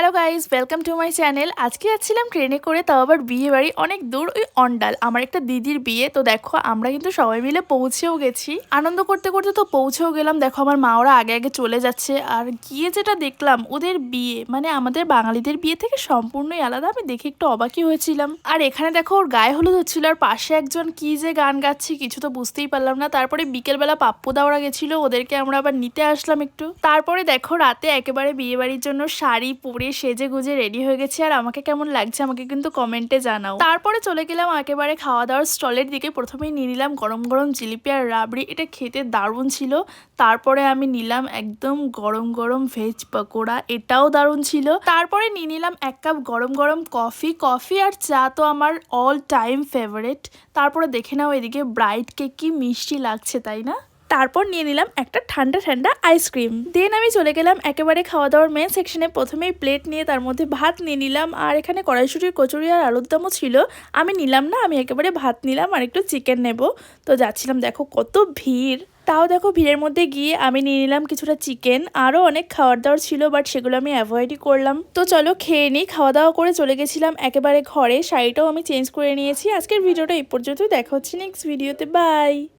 Hello guys, welcome to my channel. আজকে যাচ্ছিলাম ট্রেনে করে, তাও আবার বিয়ে বাড়ি অনেক দূর, ওই অন্ডাল। আমার একটা দিদির বিয়ে। তো দেখো আমরা কিন্তু সবাই মিলে পৌঁছেও গেছি। আনন্দ করতে করতে তো পৌঁছেও গেলাম। দেখো আমার মা ওরা আগে আগে চলে যাচ্ছে। আর গিয়ে যেটা দেখলাম, ওদের বিয়ে মানে আমাদের বাঙালিদের বিয়ে থেকে সম্পূর্ণই আলাদা। আমি দেখে একটু অবাকই হয়েছিলাম। আর এখানে দেখো ওর গায়ে হলুদ হচ্ছিল, আর পাশে একজন কি যে গান গাচ্ছে কিছু তো বুঝতেই পারলাম না। তারপরে বিকেলবেলা পাপ্পুদা ওরা গেছিল, ওদেরকে আমরা আবার নিতে আসলাম একটু। তারপরে দেখো রাতে একেবারে বিয়ে বাড়ির জন্য শাড়ি পরে সেজে গুজে রেডি হয়ে গেছে। আর আমাকে কেমন লাগছে আমাকে কিন্তু কমেন্টে জানাও। তারপরে চলে গেলাম একেবারে খাওয়া দাওয়ার স্টলের দিকে। প্রথমেই নিয়ে নিলাম গরম গরম জিলিপি আর রাবড়ি, এটা খেতে দারুণ ছিল। তারপরে আমি নিলাম একদম গরম গরম ভেজ পকোড়া, এটাও দারুণ ছিল। তারপরে নিয়ে নিলাম 1 কাপ গরম গরম কফি আর চা তো আমার অল টাইম ফেভারিট। তারপরে দেখে নাও এদিকে ব্রাইডকে কি মিষ্টি লাগছে, তাই না? তারপর নিয়ে নিলাম একটা ঠান্ডা ঠান্ডা আইসক্রিম। দেন আমি চলে গেলাম একেবারে খাওয়া দাওয়ার মেন সেকশনে। প্রথমেই প্লেট নিয়ে তার মধ্যে ভাত নিয়ে নিলাম, আর এখানে কড়াইশুঁটির কচুরি আর আলুর দমও ছিল। আমি নিলাম না, আমি একেবারে ভাত নিলাম আর একটু চিকেন নেব। তো যাচ্ছিলাম, দেখো কত ভিড়। তাও দেখো ভিড়ের মধ্যে গিয়ে আমি নিয়ে নিলাম কিছুটা চিকেন। আরও অনেক খাওয়ার দাওয়ার ছিল, বাট সেগুলো আমি অ্যাভয়েডই করলাম। তো চলো খেয়ে নিই। খাওয়া দাওয়া করে চলে গেছিলাম একেবারে ঘরে। শাড়িটাও আমি চেঞ্জ করে নিয়েছি। আজকের ভিডিওটা এই পর্যন্তই, দেখা হচ্ছে নেক্সট ভিডিওতে। বাই।